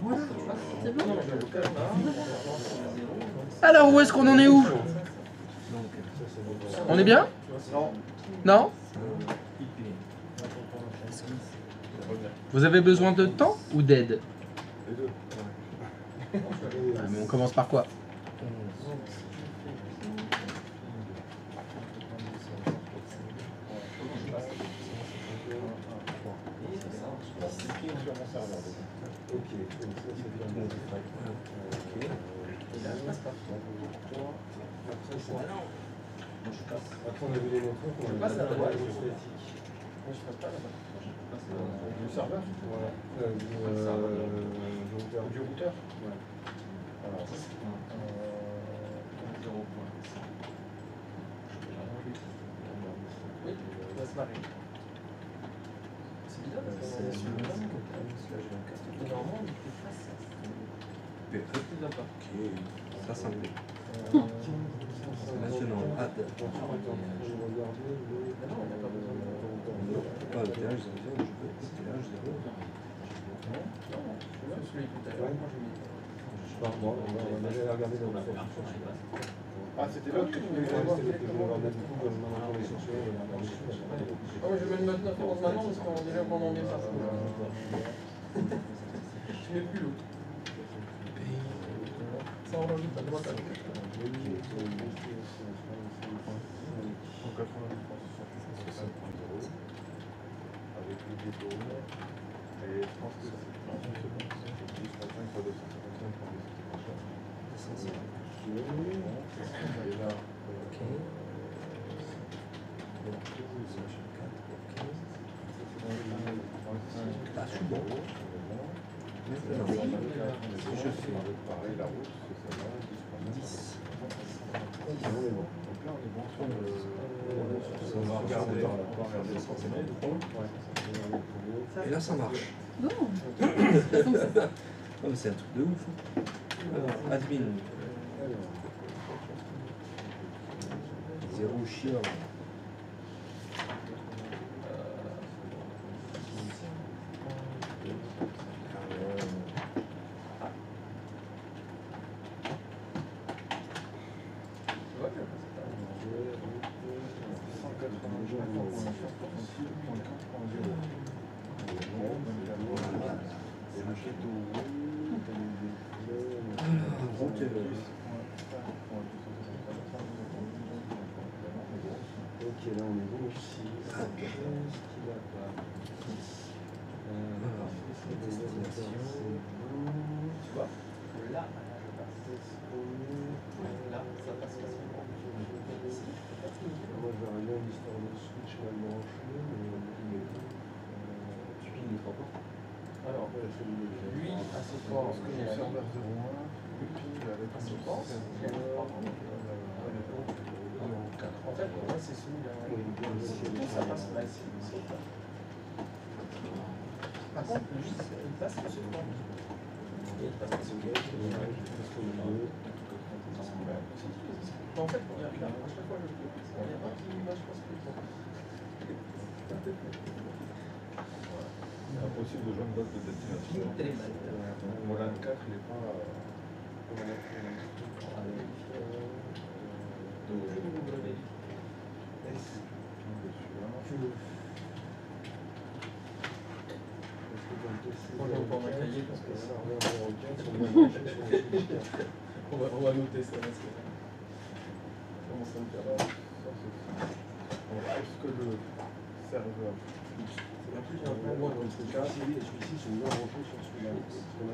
Voilà. C'est bon? Alors, où est-ce qu'on en est où? On est bien? Non. Non? Vous avez besoin de temps ou d'aide? Les deux. Ah, mais on commence par quoi? Ok, donc ça c'est bien. Ok. Après on a vu les montreurs, on a vu la boîte statique. Du serveur. Voilà. Du routeur. Ouais. Alors. Oui, ça se marie. C'est bizarre parce qu'on est sur le même côté. Normalement, on était face à ça. Ok, ça me plaît. Maintenant, add. Non, on n'a pas besoin de... Pas le TH 0, je veux TH 0. Non, celui tout à l'heure. Moi, j'ai mis... Je sais pas, bon, on va déjà regarder dans la fonction. Ah, c'était l'autre que tu voulais voir, c'était l'autre que je voulais voir, mais du coup, maintenant qu'on est sur celui-là, on va regarder dessus. Ah, mais je vais mettre notre référence maintenant parce qu'on a déjà pendant mes ça. Tu n'es plus l'autre. Ça, on rajoute à droite à gauche. Avec le dépôt. Et je pense que c'est 10,5 fois 255. Et là, Ah, je suis bon. pareil, la route, c'est ça, 10. On est bon. Donc là, on est bon sur le... On va regarder le centimètre. Et là, ça marche. Bon. Oh, mais c'est un truc de ouf. Alors, admin. 0 chieur. Ok, là on est bon aussi. Qu'est-ce qu'il a pas? Tu vois? Là, je passe. Là, ça passe facilement. Moi je verrais bien une histoire de switch mal branché, mais tu piles les trois ports. Alors, lui, à ce port, ce que j'ai serveur serveur 01, le pile avec à ce port, il y a le port. En fait, pour moi, c'est celui-là. Ça passe là, ici. Par contre, lui, il passe sur ce port. Et il passe sur ce port. En fait, regarde, là, à chaque fois, je le fais. Il y a un qui va, je pense que C'est impossible de jouer une boîte de destination. Mon LAN 4, il n'est pas... Moi, je vais encore ma cahier parce que ça On va noter ça. Comment ça me fait? Est-ce que le serveur... En plus, il y a un peu moins dans ce cas. Celui-ci sont bien branchés sur celui-là. On a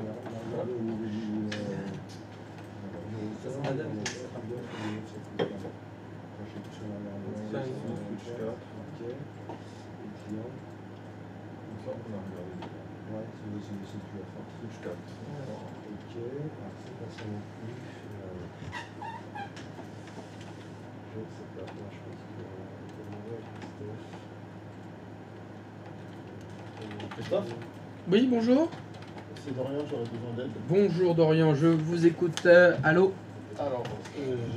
regardé au niveau du... Ouais, c'est plus à faire. Switch 4. Ok, alors c'est pas ça non plus. Je sais pas, moi je pense que... Christophe, Oui, bonjour. c'est Dorian, j'aurais besoin d'aide. Bonjour Dorian, je vous écoute. Allô? Alors,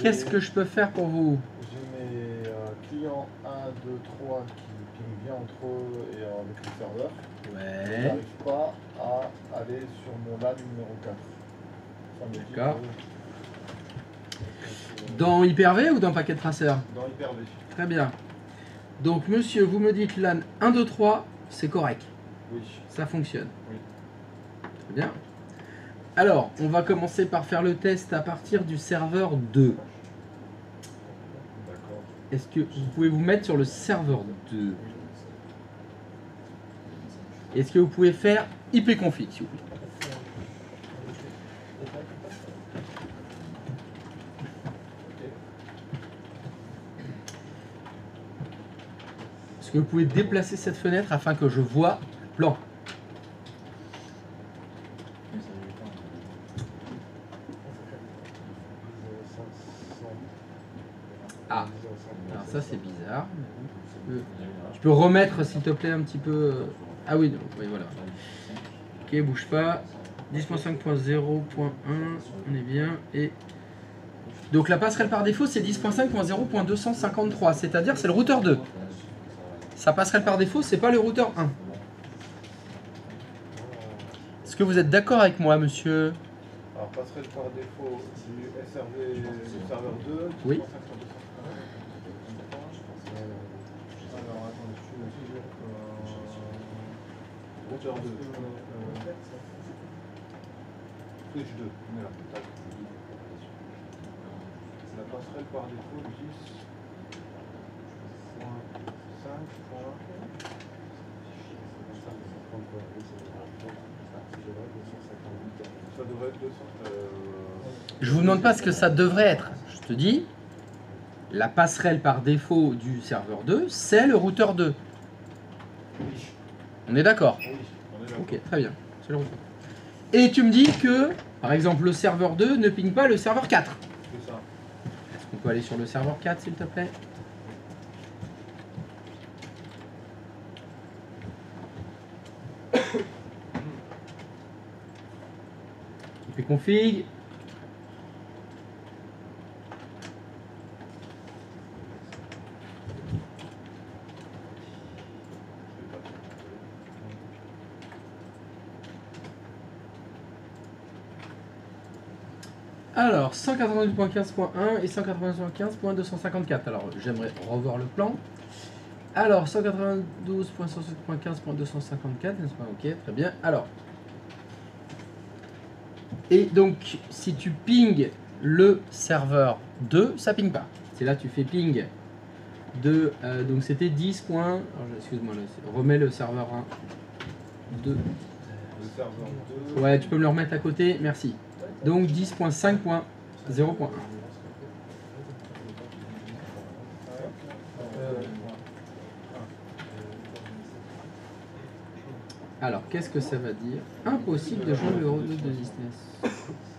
Qu'est-ce que je peux faire pour vous? J'ai mes client 1, 2, 3 qui ping bien entre eux et avec le serveur. Je Ouais. n'arrive pas à aller sur mon LAN numéro 4. Ça me dit D'accord. que- Dans Hyper-V ou dans Packet Tracer? Dans Hyper-V. Très bien. Donc monsieur, vous me dites LAN 1, 2, 3, c'est correct. Oui. Ça fonctionne. Oui. Très bien. Alors, on va commencer par faire le test à partir du serveur 2. D'accord. Est-ce que vous pouvez vous mettre sur le serveur 2? Est-ce que vous pouvez faire ipconfig, s'il vous plaît? Est-ce que vous pouvez déplacer cette fenêtre afin que je vois le plan? Ah, alors ça c'est bizarre. Tu peux remettre s'il te plaît un petit peu. Ah oui, non, oui voilà. Ok, bouge pas. 10.5.0.1, on est bien. Et donc la passerelle par défaut c'est 10.5.0.253, c'est-à-dire c'est le routeur 2. Sa passerelle par défaut c'est pas le routeur 1. Est-ce que vous êtes d'accord avec moi, monsieur? Alors, passerelle par défaut du SRV du serveur 2. Oui. Alors, attendez, je suis toujours routeur 2. Switch 2, on est là. Tac. La passerelle par défaut 10.5. Ça devrait être 200. Je vous demande pas ce que ça devrait être. Je te dis, la passerelle par défaut du serveur 2, c'est le routeur 2. On est d'accord? Oui, on est là. Ok, très bien. C'est le routeur. Et tu me dis que, par exemple, le serveur 2 ne ping pas le serveur 4. C'est ça. Est-ce qu'on peut aller sur le serveur 4, s'il te plaît? Ipconfig. Alors, 192.15.1 et 195.254. Alors, j'aimerais revoir le plan. Alors, 192.107.15.254, n'est-ce pas? Ok, très bien. Alors, et donc, si tu ping le serveur 2, ça ping pas. C'est là tu fais ping de... donc, c'était 10. Alors, excuse-moi, remets le serveur 1. 2. Le serveur 2. Ouais, tu peux me le remettre à côté, merci. Donc 10.5.0.1. Alors, qu'est-ce que ça va dire? Impossible de joindre le routeur de business.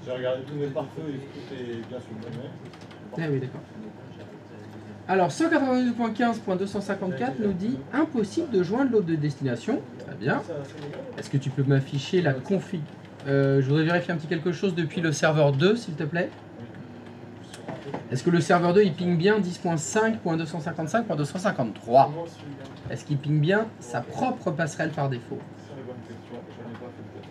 J'ai regardé tous mes pare-feux et tout est bien supprimé. Ah oui, d'accord. Alors, 192.15.254 nous dit impossible de joindre l'autre de destination. Très bien. Est-ce que tu peux m'afficher la config? Je voudrais vérifier un petit quelque chose depuis le serveur 2, s'il te plaît. Est-ce que le serveur 2 il ping bien 10.5.255.253? Est-ce qu'il ping bien sa propre passerelle par défaut? C'est une bonne question, je n'ai pas fait le test.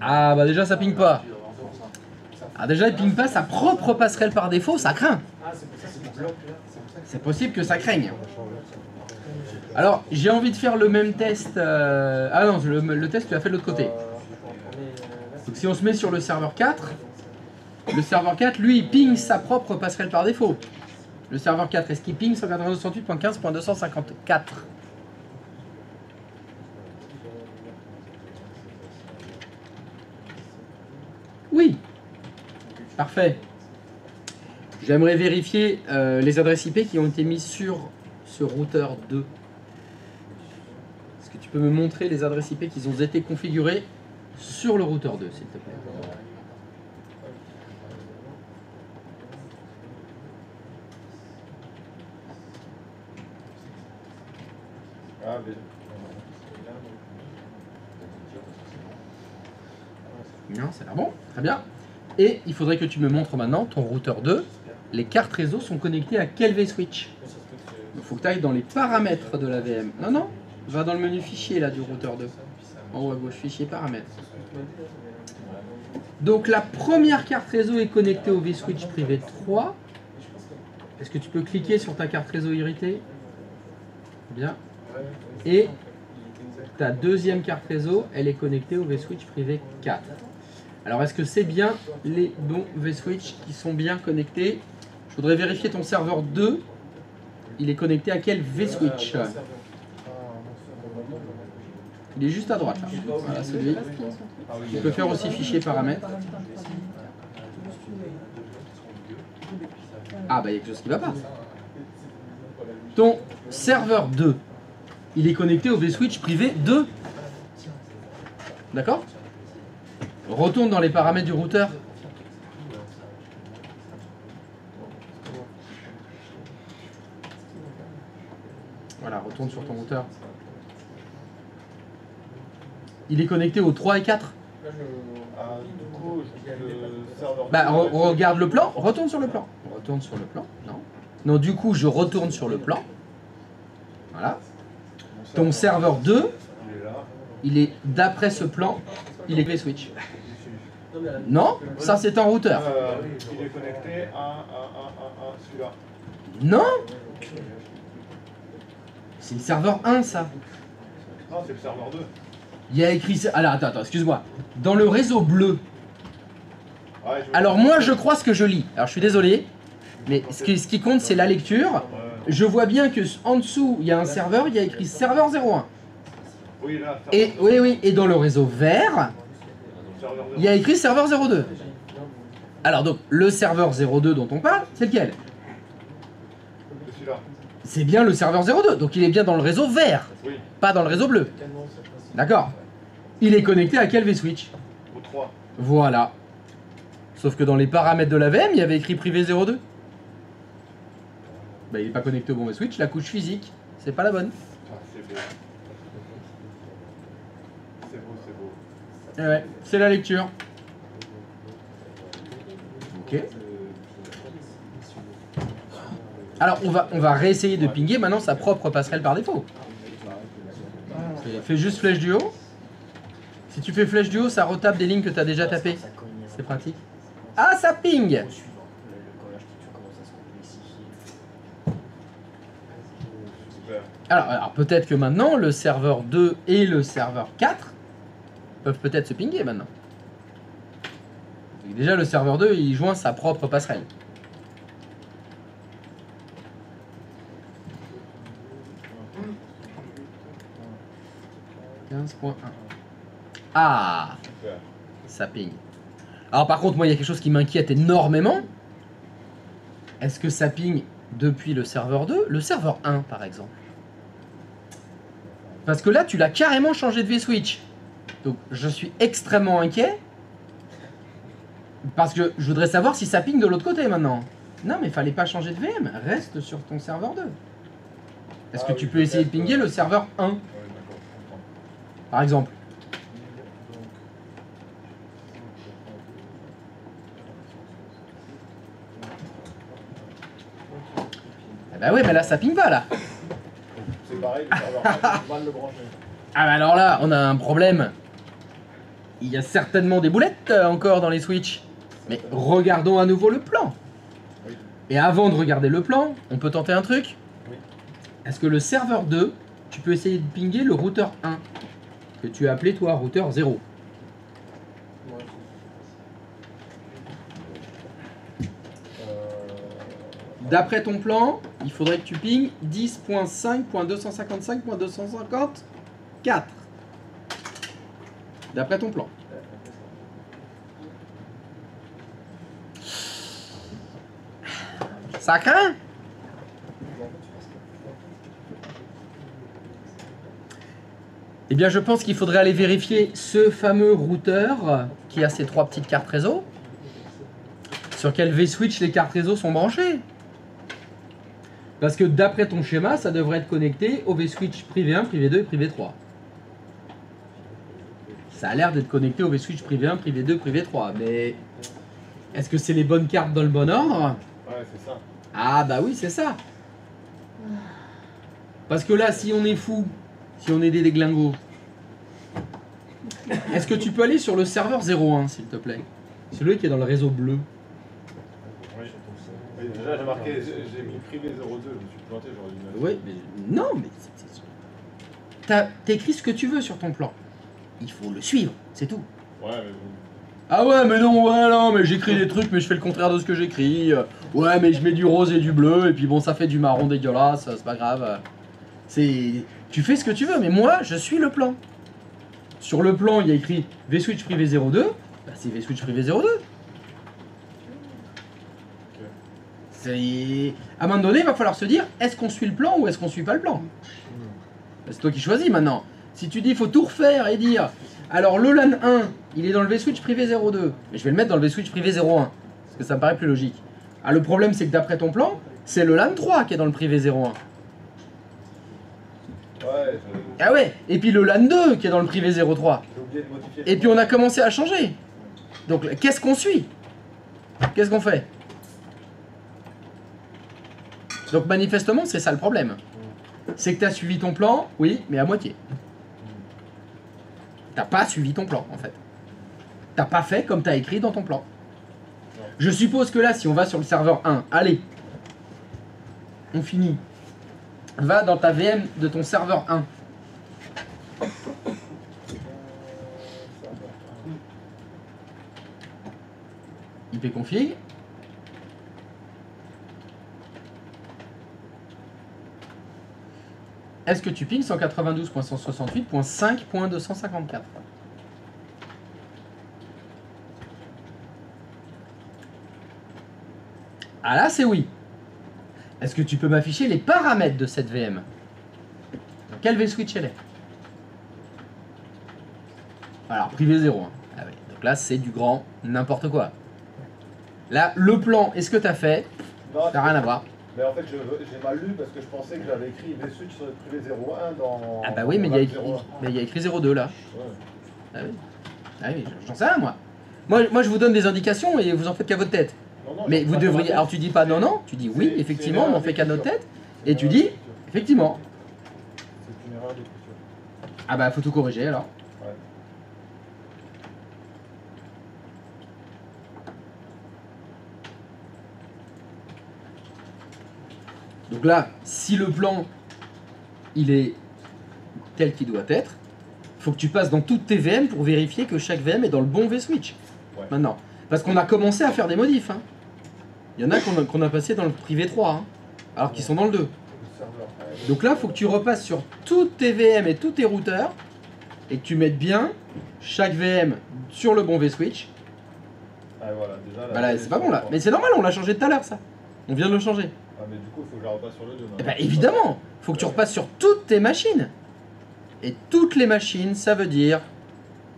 Ah bah déjà ça ping pas. Ah déjà il ping pas sa propre passerelle par défaut, ça craint. C'est possible que ça craigne. Alors j'ai envie de faire le même test. Ah non, le test tu l'as fait de l'autre côté. Donc si on se met sur le serveur 4, le serveur 4 lui il ping sa propre passerelle par défaut. Le serveur 4, est-ce qu'il ping 192.168.15.254? Oui. Parfait. J'aimerais vérifier les adresses IP qui ont été mises sur ce routeur 2. Est-ce que tu peux me montrer les adresses IP qui ont été configurées sur le routeur 2, s'il te plaît? Non, c'est là bon, très bien. Et il faudrait que tu me montres maintenant ton routeur 2. Les cartes réseau sont connectées à quel vSwitch? Il faut que tu ailles dans les paramètres de la VM. Non, non, va dans le menu fichier là du routeur 2. En haut à gauche, fichier paramètres. Donc la première carte réseau est connectée au vSwitch privé 3. Est-ce que tu peux cliquer sur ta carte réseau irritée? Bien. Et ta deuxième carte réseau, elle est connectée au vSwitch privé 4. Alors est-ce que c'est bien les bons vSwitch qui sont bien connectés? Je voudrais vérifier ton serveur 2. Il est connecté à quel vSwitch? Il est juste à droite là. Voilà, celui. Tu peux faire aussi fichier paramètres. Ah bah il y a quelque chose qui ne va pas. Ton serveur 2, il est connecté au vSwitch privé 2. D'accord? Retourne dans les paramètres du routeur. Voilà, retourne sur ton routeur. Il est connecté aux 3 et 4. Bah, regarde le plan, retourne sur le plan. Retourne sur le plan, non. Non, du coup, je retourne sur le plan. Voilà. Ton serveur 2, il est d'après ce plan, il est vSwitch. Non, ça c'est un routeur. Il est connecté à celui-là. Non. C'est le serveur 1, ça. Non, c'est le serveur 2. Il y a écrit... Alors, attends, excuse-moi. Dans le réseau bleu... Ouais, Alors, moi, je crois ce que je lis. Alors, je suis désolé. Mais ce qui compte, c'est la lecture. Je vois bien que en dessous, il y a un serveur. Il y a écrit serveur 01. Oui, là, Et, oui. Et dans le réseau vert, il y a écrit serveur 02. Alors, donc, le serveur 02 dont on parle, c'est lequel? C'est celui-là. C'est bien le serveur 02. Donc, il est bien dans le réseau vert. Oui. Pas dans le réseau bleu. D'accord. Il est connecté à quel vSwitch? Au 3. Voilà. Sauf que dans les paramètres de la VM, il y avait écrit privé 02. Bah, il n'est pas connecté au bon vSwitch, la couche physique, c'est pas la bonne. Ah, c'est beau. C'est beau, c'est beau. Eh ouais, c'est la lecture. Ok. Alors, on va réessayer de pinguer maintenant sa propre passerelle par défaut. Fais juste flèche du haut. Si tu fais flèche du haut, ça retape des lignes que tu as déjà tapées. C'est pratique. Ah, ça ping! Super. Alors peut-être que maintenant, le serveur 2 et le serveur 4 peuvent peut-être se pinguer maintenant. Et déjà, le serveur 2, il joint sa propre passerelle. Ah, Super. ça ping. Alors par contre, moi, il y a quelque chose qui m'inquiète énormément. Est-ce que ça ping depuis le serveur 2, le serveur 1 par exemple? Parce que là, tu l'as carrément changé de vSwitch. Donc je suis extrêmement inquiet. Parce que je voudrais savoir si ça ping de l'autre côté maintenant. Non, mais fallait pas changer de VM. Reste sur ton serveur 2. Est-ce que tu peux essayer de pinguer le serveur 1 Ouais, d'accord, je comprends. par exemple? Eh bah oui, mais là ça ping pas là. C'est pareil, le serveur 1, j'ai mal le brancher. Ah bah alors là, on a un problème. Il y a certainement des boulettes encore dans les switches. Mais regardons à nouveau le plan. Oui. Et avant de regarder le plan, on peut tenter un truc. Oui. Est-ce que le serveur 2, tu peux essayer de pinguer le routeur 1 que tu as appelé toi routeur 0? D'après ton plan, il faudrait que tu pingues 10.5.255.254. D'après ton plan. Ça craint? Eh bien, je pense qu'il faudrait aller vérifier ce fameux routeur qui a ces 3 petites cartes réseau. Sur quel vSwitch les cartes réseau sont branchées. Parce que d'après ton schéma, ça devrait être connecté au vSwitch privé 1, privé 2 et privé 3. Ça a l'air d'être connecté au V-Switch privé 1, privé 2, privé 3. Mais est-ce que c'est les bonnes cartes dans le bon ordre? Ouais, c'est ça. Ah bah oui, c'est ça. Parce que là, si on est fou, si on est des déglingos, est-ce que tu peux aller sur le serveur 01, s'il te plaît? Celui qui est dans le réseau bleu. Oui. Mais déjà, j'ai marqué, j'ai mis privé 02, je me suis planté, j'aurais dû mettre. Oui, mais non, mais t'as écrit ce que tu veux sur ton plan. Il faut le suivre, c'est tout. Ouais, mais bon. Ah ouais, mais non, mais j'écris des trucs, mais je fais le contraire de ce que j'écris. Ouais, mais je mets du rose et du bleu, et puis bon, ça fait du marron dégueulasse, c'est pas grave. Tu fais ce que tu veux, mais moi, je suis le plan. Sur le plan, il y a écrit V-Switch privé 02, bah c'est V-Switch privé 02. C'est... À un moment donné, il va falloir se dire, est-ce qu'on suit le plan ou est-ce qu'on suit pas le plan? C'est toi qui choisis maintenant. Si tu dis, il faut tout refaire et dire, alors le LAN 1, il est dans le V-Switch privé 02, mais je vais le mettre dans le V-Switch privé 01, parce que ça me paraît plus logique. Ah, le problème, c'est que d'après ton plan, c'est le LAN 3 qui est dans le privé 01. Ouais, Ah ouais, et puis le LAN 2 qui est dans le privé 03. j'ai oublié de modifier. Et puis on a commencé à changer. Donc qu'est-ce qu'on suit? Qu'est-ce qu'on fait? Donc manifestement, c'est ça le problème. C'est que tu as suivi ton plan, oui, mais à moitié. T'as pas suivi ton plan, en fait. T'as pas fait comme t'as écrit dans ton plan. Je suppose que là, si on va sur le serveur 1, allez, on finit. Va dans ta VM de ton serveur 1. ipconfig. Est-ce que tu pings 192.168.5.254? Ah là, c'est oui. Est-ce que tu peux m'afficher les paramètres de cette VM? Dans quel V-Switch elle est? Alors, privé 0. Hein. Ah oui. Donc là, c'est du grand n'importe quoi. Là, le plan, est-ce que tu as fait? Non, Ça n'a rien à voir. mais en fait, j'ai mal lu parce que je pensais que j'avais écrit V-Switch sur le privé 01 dans. Ah bah oui, mais il y a écrit, 01. mais il y a écrit 02 là. Ouais. Ah oui, ah oui, j'en sais rien moi. Moi, je vous donne des indications et vous en faites qu'à votre tête. Non, non, Mais j'ai vous pas devriez. fait Alors tu dis pas non, non, tu dis oui, C'est- effectivement, c'est une on en fait qu'à notre erreur tête. Et tu dis effectivement. C'est une erreur d'écriture. Ah bah faut tout corriger alors. Ouais. Donc là, si le plan il est tel qu'il doit être, faut que tu passes dans toutes tes VM pour vérifier que chaque VM est dans le bon V-Switch. Ouais. Maintenant. Parce qu'on a commencé à faire des modifs. Hein. Il y en a qu'on a passé dans le privé 3, hein, alors qu'ils sont dans le 2. Le serveur. Ouais. Donc là, il faut que tu repasses sur toutes tes VM et tous tes routeurs et que tu mettes bien chaque VM sur le bon V-Switch. Ah, voilà, déjà. Bah là, c'est pas bon là. Mais c'est normal, on l'a changé tout à l'heure ça. On vient de le changer. Ah, mais du coup, il faut que je la repasse sur le 2. Eh bah évidemment, faut que tu repasses sur toutes tes machines. Et toutes les machines, ça veut dire,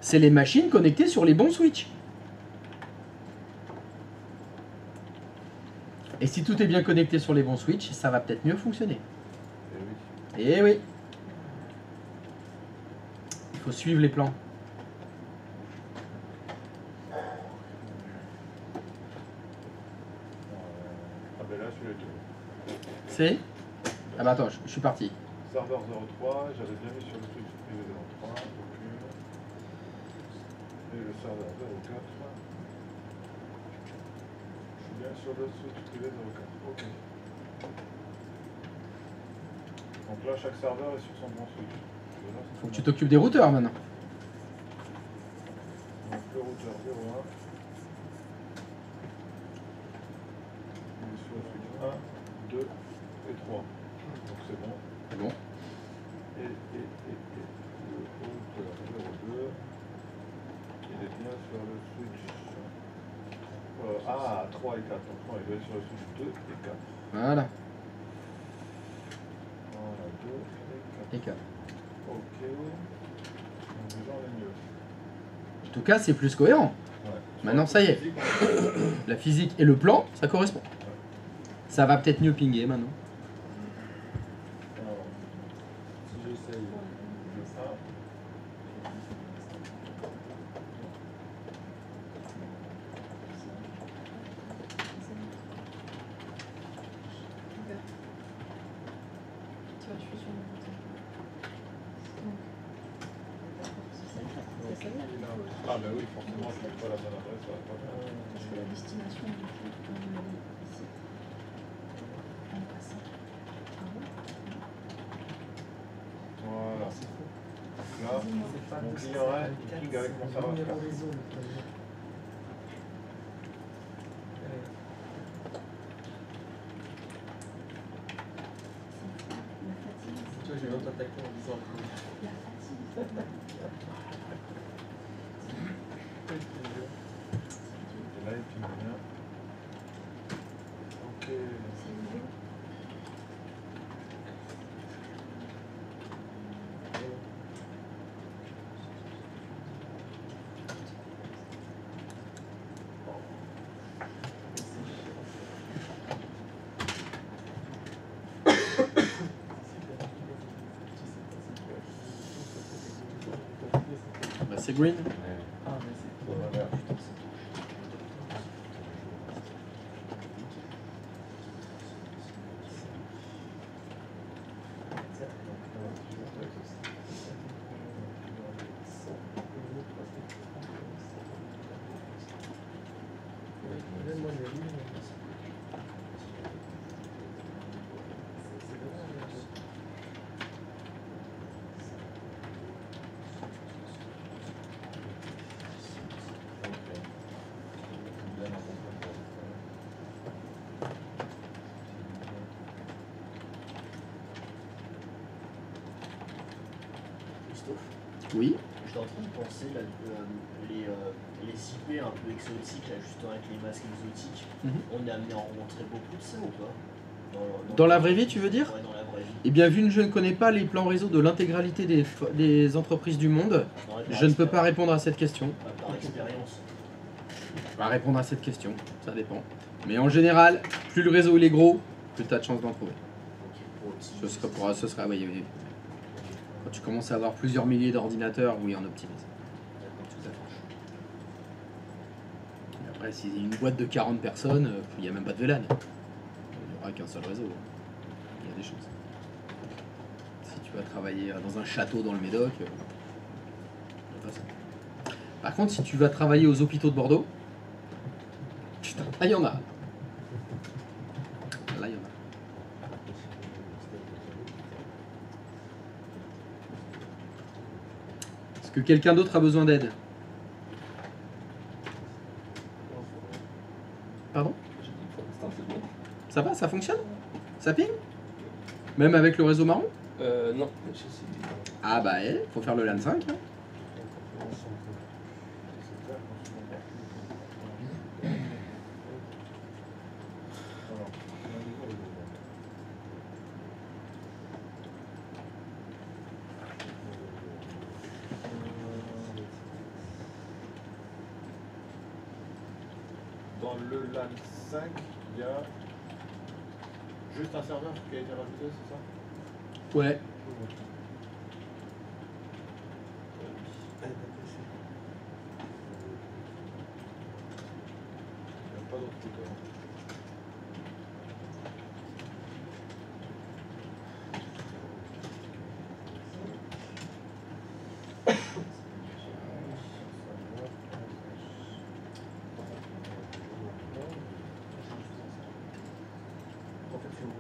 c'est les machines connectées sur les bons switches. Et si tout est bien connecté sur les bons switches, ça va peut-être mieux fonctionner. Eh oui. Il faut suivre les plans. Ah, ben là, celui-là est tout. C'est... Ah bah attends, je suis parti. Serveur 03, j'avais bien mis sur le switch privé 03, aucune. Et le serveur 04. Je suis bien sur le switch privé 04. Ok. Donc là, chaque serveur est sur son bon switch. Faut que tu t'occupes des routeurs maintenant. Donc le routeur 01. Il est sur le switch 1, 2 et 3. Donc c'est bon. C'est bon. Et le routeur 02, il est bien sur le switch 3 et 4. Donc non, il doit être sur le switch 2 et 4. Voilà. Voilà, 2 et 4. Et 4. Ok. Donc déjà, on est mieux. En tout cas, c'est plus cohérent. Ouais. Maintenant, ça y est. La physique et le plan, ça correspond. Ça va peut-être mieux pinguer maintenant. Alors, si j'essaye de ça. Ah, ben oui, forcément, je n'ai pas la bonne adresse. Ça va pas faire. Parce que la destination du clip, on l'a mis ici. En passant. Ah bon? Voilà. Donc là, mon client A, il ping avec mon serveur 4. La fatigue. Tu vois, j'ai l'autre attaquant en disant. La fatigue. Et là, il ping bien. Ok. C'est nouveau. Bah, c'est green. Ah, mais c'est. Voilà. Moi, j'ai lu. Christophe, Oui. j'étais en train de penser là, les IP un peu exotiques, là, justement avec les masques exotiques, on est amené à en rencontrer beaucoup de ça ou pas Dans la vraie vie, tu veux dire? Ouais, dans la vraie vie. Eh bien, vu que je ne connais pas les plans réseau de l'intégralité des entreprises du monde, Non, mais par je ne peux pas expérience. répondre à cette question. Par expérience. Je vais répondre à cette question, ça dépend. Mais en général, plus le réseau il est gros, plus tu as de chances d'en trouver. Ok, pour optimiser. Ce sera, oui, oui. Quand tu commences à avoir plusieurs milliers d'ordinateurs, oui, on optimise. Tout à fait. Et après, si c'est une boîte de 40 personnes, il n'y a même pas de VLAN. Il n'y aura qu'un seul réseau. Il y a des choses. Si tu vas travailler dans un château dans le Médoc, il n'y a pas ça. Par contre, si tu vas travailler aux hôpitaux de Bordeaux, putain, là il y en a. Là il y en a. Est-ce que quelqu'un d'autre a besoin d'aide? Pardon? Ça va, ça fonctionne? Ça ping? Même avec le réseau marron? Non. Ah bah, faut faire le LAN 5. Hein. Dans le LAN 5, il y a juste un serveur qui a été rajouté, c'est ça? Ouais. Il n'y a pas d'autre truc. En fait, c'est bon.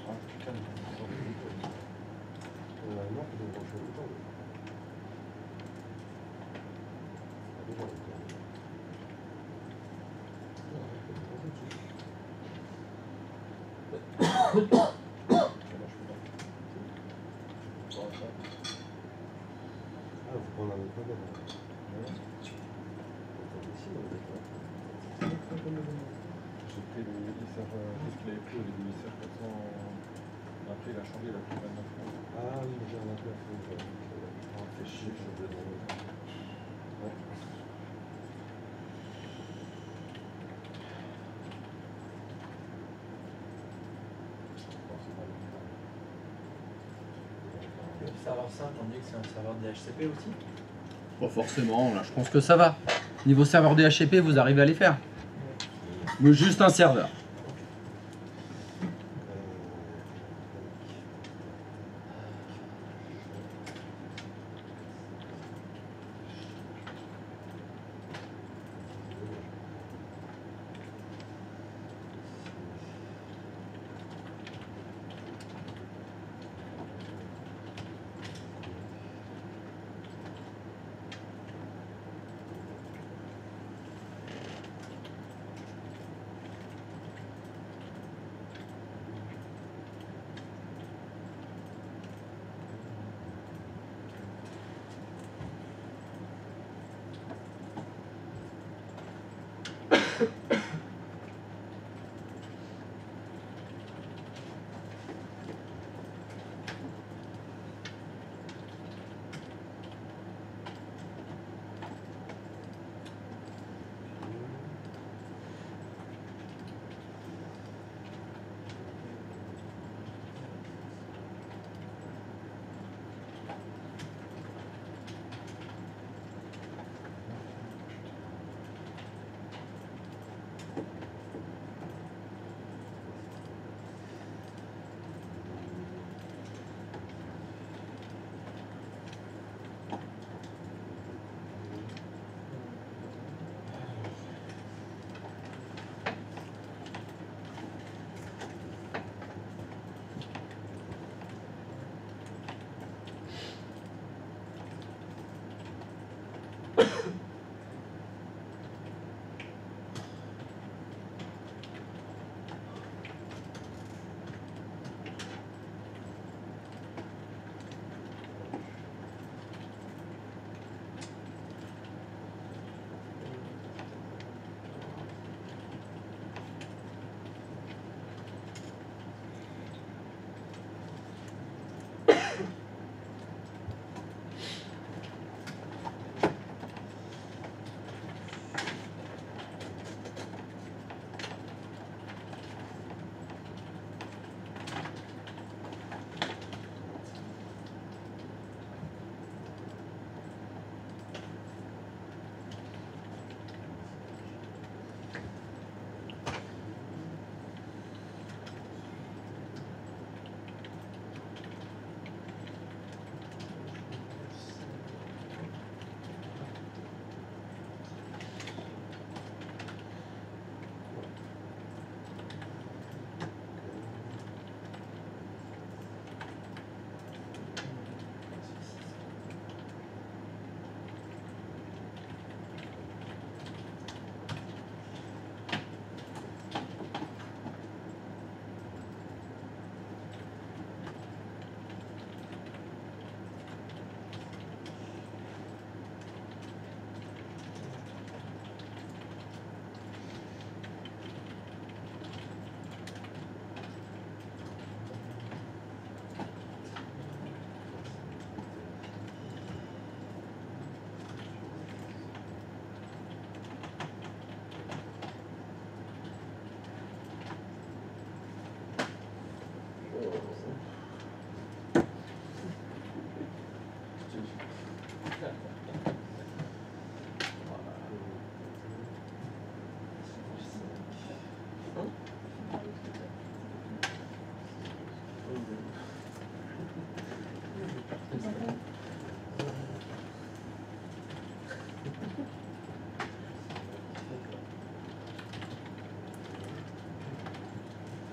Ah, putain, Non, il faut brancher le temps. Ah, faut prendre un autre modèle. J'ai pris le, ils savent juste les pris au début du cercle 400. Après, il a changé, il a pris 29 francs. Ah oui, j'ai un peu fait chier, je vais demander. Ouais. Le serveur 5, on dit que c'est un serveur DHCP aussi. Pas forcément, là je pense que ça va. Niveau serveur DHCP, vous arrivez à les faire. Mais juste un serveur.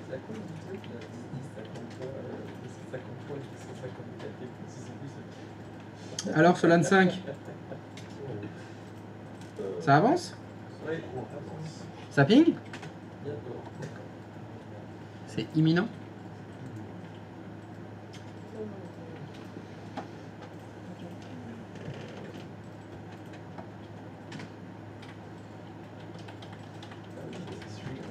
Ça coûte un truc, là, 253, 253, 254 et plus, c'est plus. Alors Solane 5, ça avance? Oui, Ça ping? bientôt. C'est imminent? Ah oui, c'est celui-là.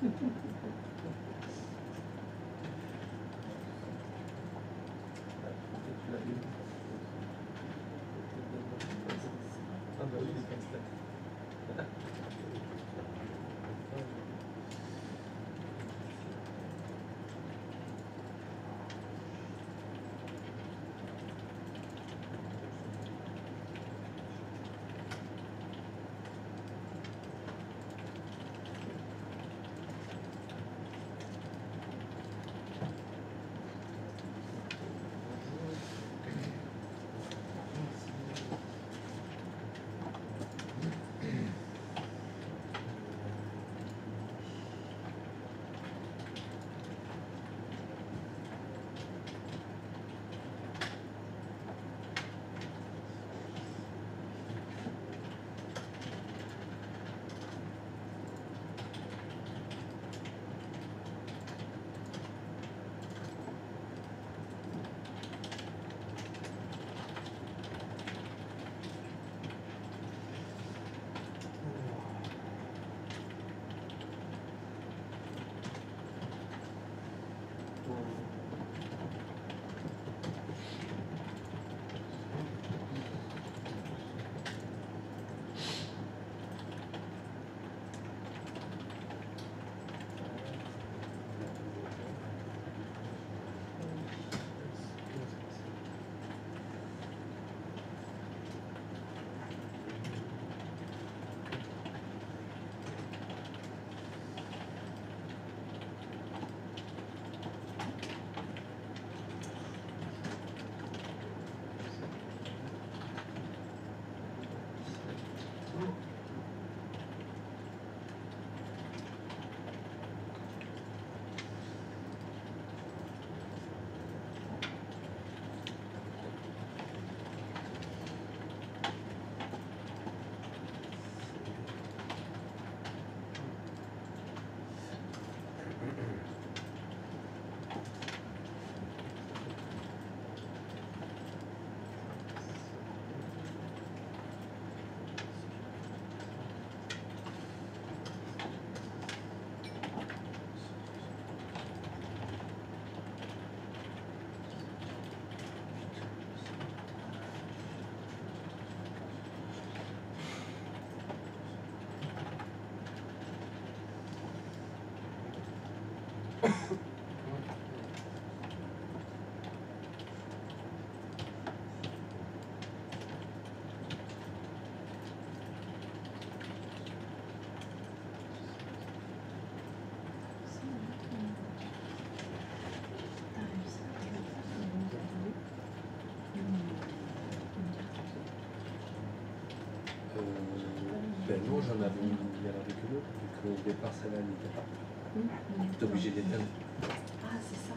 Ah bah oui, les casse-têtes. Ben non, j'en avais mis il y en avait que deux, vu qu'au départ celle-là elle n'était pas. T'es obligé d'éteindre. Ah, c'est ça.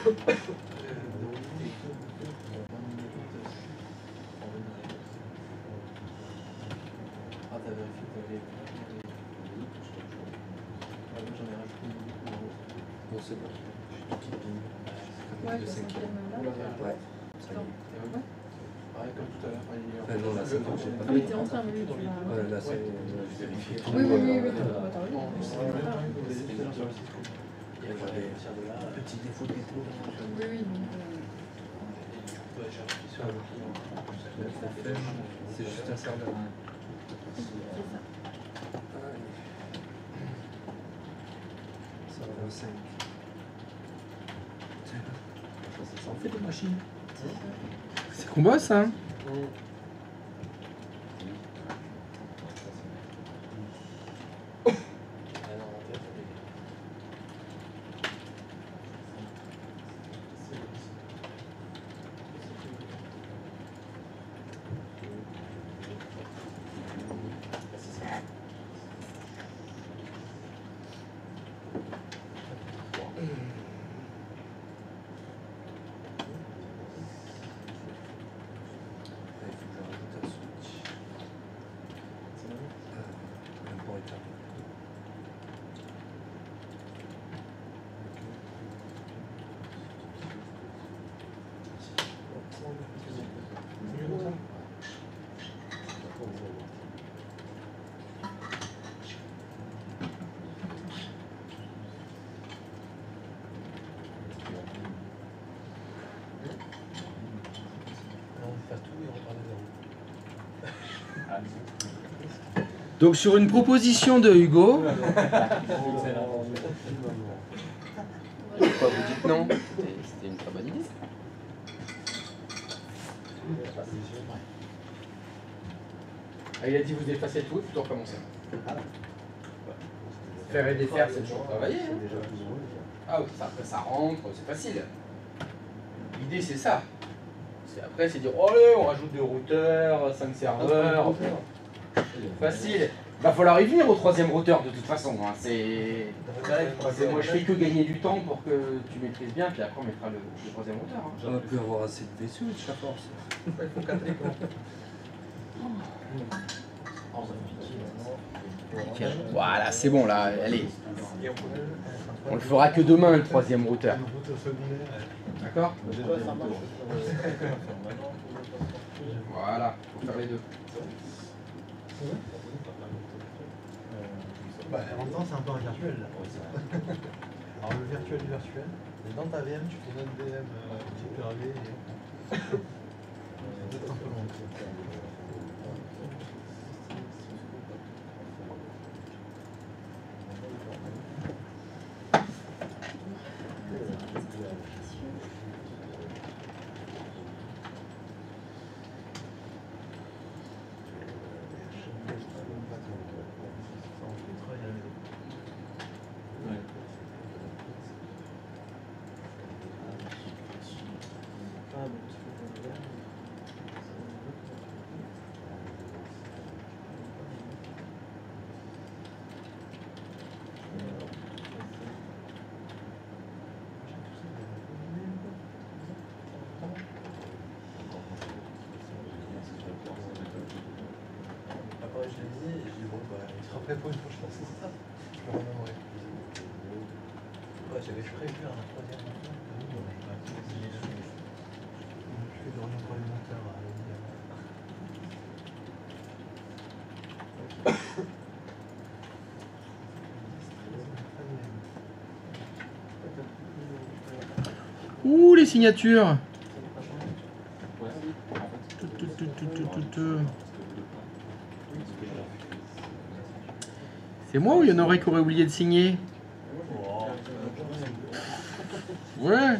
Ah, t'as vérifié, t'avais. J'en ai rajouté une beaucoup. Bon, c'est bon. Ouais, le cinquième là. Ouais, ça y est. Ouais. Pareil comme tout à l'heure. Non, là, c'est bon, j'ai pas Ah mais t'es en train, oui, tu l'as... Ouais, là, c'est. Je vérifie. Oui, oui, oui, oui, t'as raison. Il y avait petit défaut de dépôt. Oui, oui, donc... C'est juste un serveur. c'est ça. Ça va 5. Ça en fait des machines. C'est qu'on bosse, hein. Donc sur une proposition de Hugo, pourquoi vous dites non? C'était une très bonne idée. Ah, il a dit vous effacez tout et puis tout recommencer. Faire et défaire, c'est toujours travailler. Hein. Ah oui, ça rentre, c'est facile. L'idée c'est ça. Après c'est dire oh allez, on rajoute 2 routeurs, 5 serveurs. Facile. Va falloir y venir au 3e routeur de toute façon. Hein. Moi je fais que gagner du temps pour que tu maîtrises bien, puis après on mettra le 3e routeur. Hein. On peut avoir assez de V-switch à force. Il faut 4 écrans. Voilà, c'est bon là, allez. On le fera que demain le 3e routeur. D'accord? Voilà, faut faire les deux. Bah, en même temps, c'est un peu un virtuel là. Alors, le virtuel du virtuel, et dans ta VM, tu fais une autre VM hyper-V et. C'est peut-être un peu long. Après, je l'ai mis et je dis bon, bah, il sera prêt pour une prochaine fois. Je le renommerai. Ouais, j'avais prévu un 3e monteur. Je fais de renommer le monteur à Ouh, les signatures. C'est moi ou il y en aurait qui auraient oublié de signer? Ouais.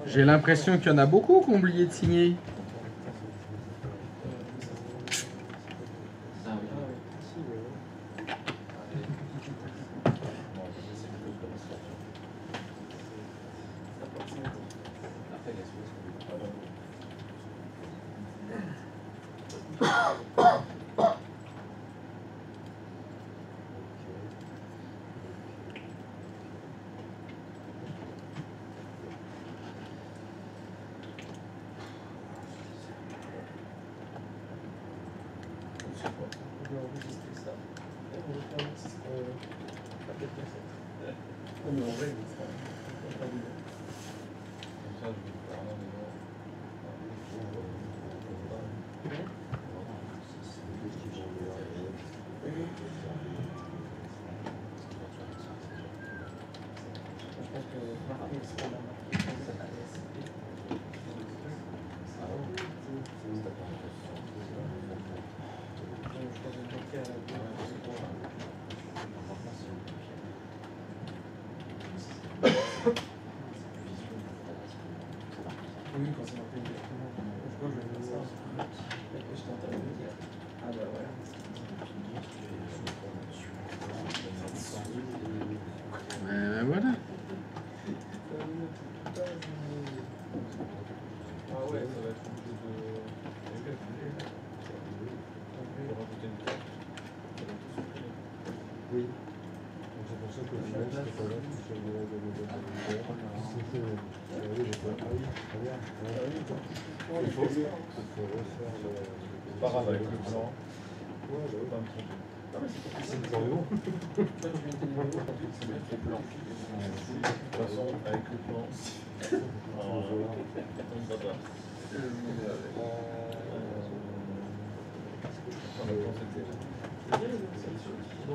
J'ai l'impression qu'il y en a beaucoup qui ont oublié de signer. Je vais enregistrer ça. On va faire un petit paquet de cassette. Non, mais en vrai, il sera pas bien. Comme ça, je vais faire un élément. Je pense que marquer ce qu'on a marqué, ça va laisser. Je pense que bloquer à la oui, quand c'est marqué directement. Je crois que je vais faire ça. Et que je t'entends le dire. Ah bah voilà. Voilà. Ah ouais, ça va être compliqué de calculer. On peut rajouter une carte. Ça va tout supprimer. Oui. Donc c'est pour ça que le final, c'était pas là, parce que je vais donner des Ah oui, j'ai pas. Ah oui, très bien. Il faut refaire le. C'est pas grave avec le blanc. Ouais, Je peux bah pas me tromper. c'est le bon. C'est blanc. De toute façon, avec le blanc. Alors, on va pas. Ah, le blanc, c'était. Allez, ça va.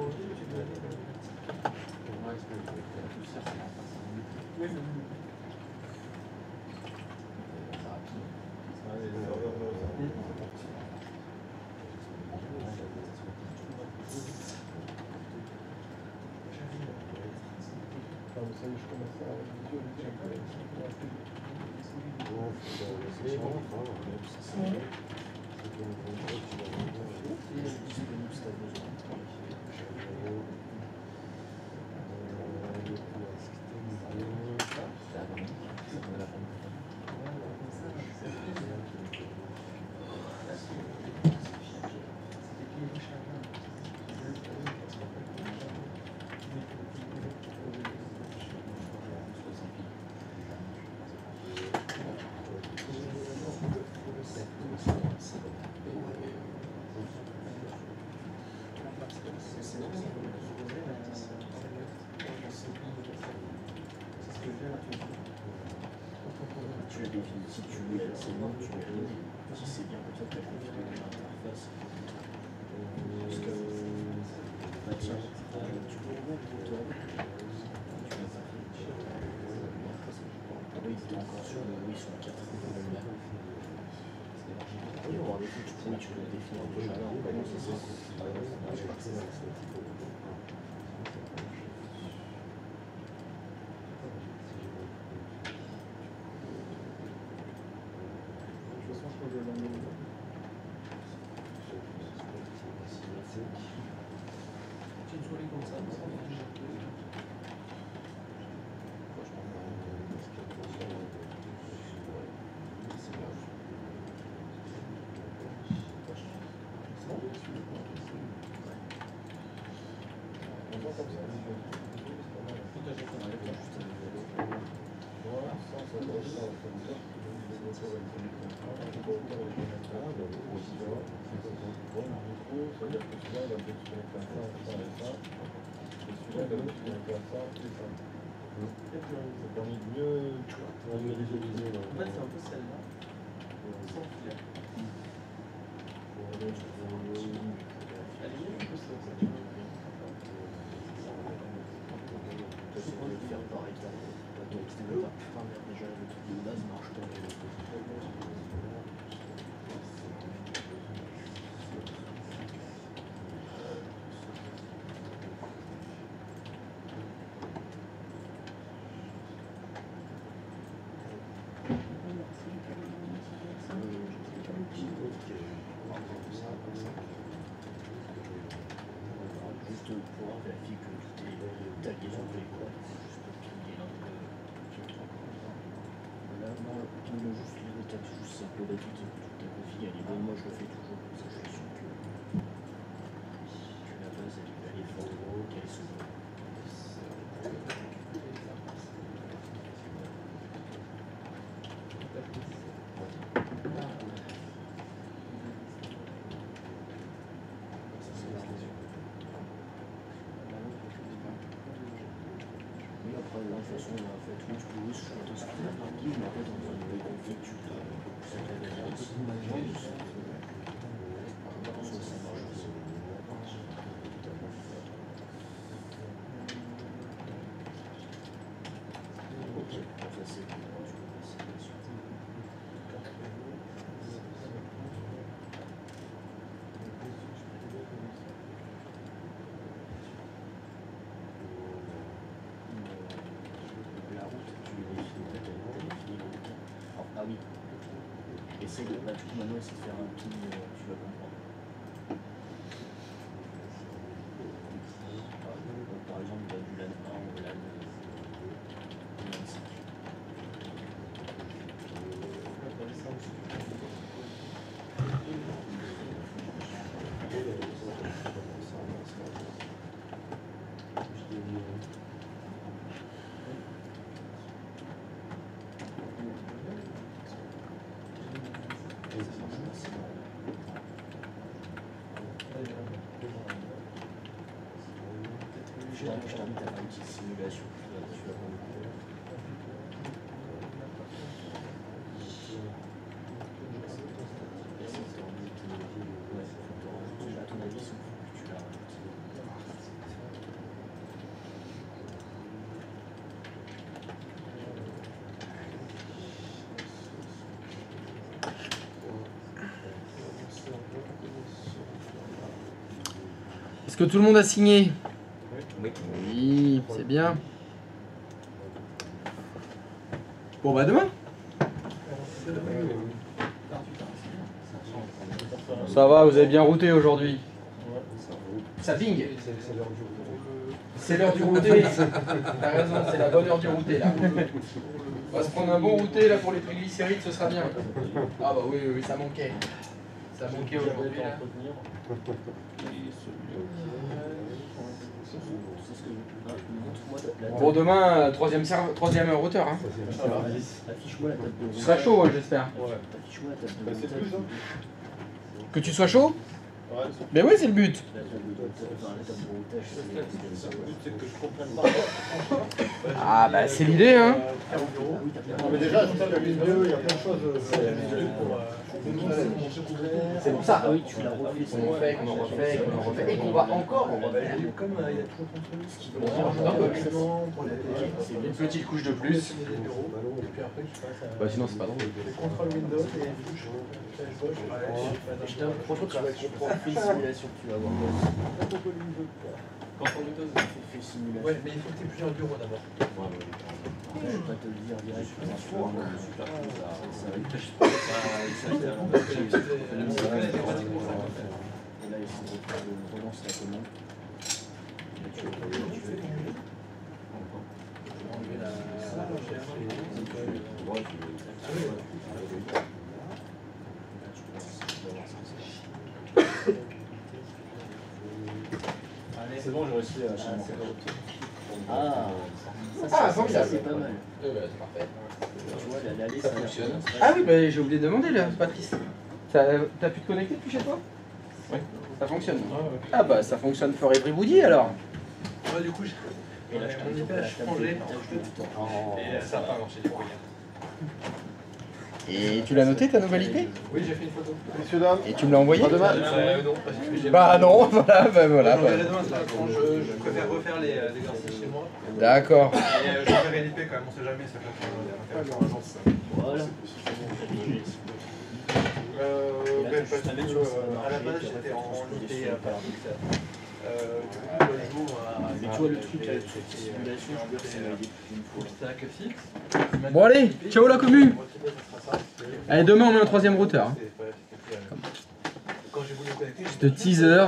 Ah, vous savez, je commence à Tu le définis, si tu veux, c'est bon, tu le définis. Si c'est bien comme ça, tu as configuré l'interface. Parce que, bah tiens, tu peux remettre le bouton. Tu l'as pas fait. Oui, tu es encore sur le 4. Oui, par défaut, tu peux le définir déjà là, on commence à ça. Ça permet de mieux visualiser. En fait, c'est un peu celle-là. Sans filet. Elle est un peu ça. Tu peux faire pareil. Putain, merde, déjà, le truc de base marche pas. Juste pour vérifier que tout est tagué sur les quoi. Juste pour qu'il y ait un peu. Là, non, juste le texte, juste simplement toute ta config, elle est bonne. Moi, je le fais toujours comme ça, je suis sûr que la base, elle est forte, qu'elle se voit. Après, de toute façon, en fait, oui, tu peux jouer sur ton skill parking, mais après, dans un nouvel conflit, tu peux. Ça peut être aussi. Ça marche aussi. Ok, ça c'est bon, tu peux passer la suite. La route, tu définis, t'as défini le route. Ah oui. Essaye de. Bah, du coup, maintenant, essaie de faire un ping, tu vas comprendre. Donc, par exemple, du LAN 1 au LAN 5. Je t'invite à faire une petite simulation. Tu vas comprendre. À ton avis, il faut que tu la rajoutes. Est-ce que tout le monde a signé? Oui. Oui, c'est bien. Bon bah demain. Ça va, vous avez bien routé aujourd'hui. Ça ping. C'est l'heure du routé. T'as raison, c'est la bonne heure du routé là. On va se prendre un bon routé là pour les triglycérides, ce sera bien. Ah bah oui, oui, ça manquait. Ça manquait aujourd'hui là. Pour demain, troisième routeur. Hein. Affiche-moi la table de Tu seras chaud, hein, j'espère. Affiche-moi la table de C'est montage. plus, hein. Que tu sois chaud? Ouais, Mais oui, c'est le but. La table de montage, enfin, la table de montage, c'est que je comprenne pas. Ah bah c'est l'idée, hein. Non, mais déjà, je sais que milieu, il y a plein de choses. C'est pour ça. Ah oui, tu l'as refait. On en fait, qu'on en refait, qu'on en refait, et qu'on va encore en refaire. Comme il y a toujours contrôlé ce qui On rajoute un peu plus. pour les C'est une petite couche de plus. et puis après je passe à Bah sinon c'est pas drôle. contrôle Windows et touche gauche. Je t'avoue, franchement, tu vas comprendre. Fais une simulation, tu vas voir. Fais simulation. Ouais, mais il faut que tu aies plusieurs bureaux d'abord. Je vais pas te le dire direct. Et là, essaie de relancer la commande. Là, tu veux enlever la C'est bon, j'ai réussi à changer. Ah, Ah, formidable. c'est pas mal. C'est parfait. Tu vois, l'aller, Ça fonctionne. Ah oui, bah j'ai oublié de demander là, Patrice. T'as pu te connecter depuis chez toi? Oui. Ça fonctionne. Ah bah ça fonctionne for everybody alors. Ouais, du coup, Et là, je mon IP a changé. Et ça n'a pas marché du coup. Et tu l'as noté ta nouvelle IP? Oui, j'ai fait une photo. Messieurs, dames, Et tu me l'as envoyé? à demain. Non, parce que j'ai. Bah non, voilà, bah voilà. Je verrai demain, ça, quand je préfère refaire les exercices chez moi. D'accord. Et je verrai l'IP quand même, on sait jamais, ça peut faire. Voilà. Ben, parce que à la base j'étais en IP fixe. Du coup, le jour Mais tu vois, le truc avec cette simulation, je veux dire, c'est validé une fois. stack fixe. Bon allez, ciao la commu. Allez, demain on met un troisième routeur. hein. Quand j'ai voulu connecter, Ce teaser.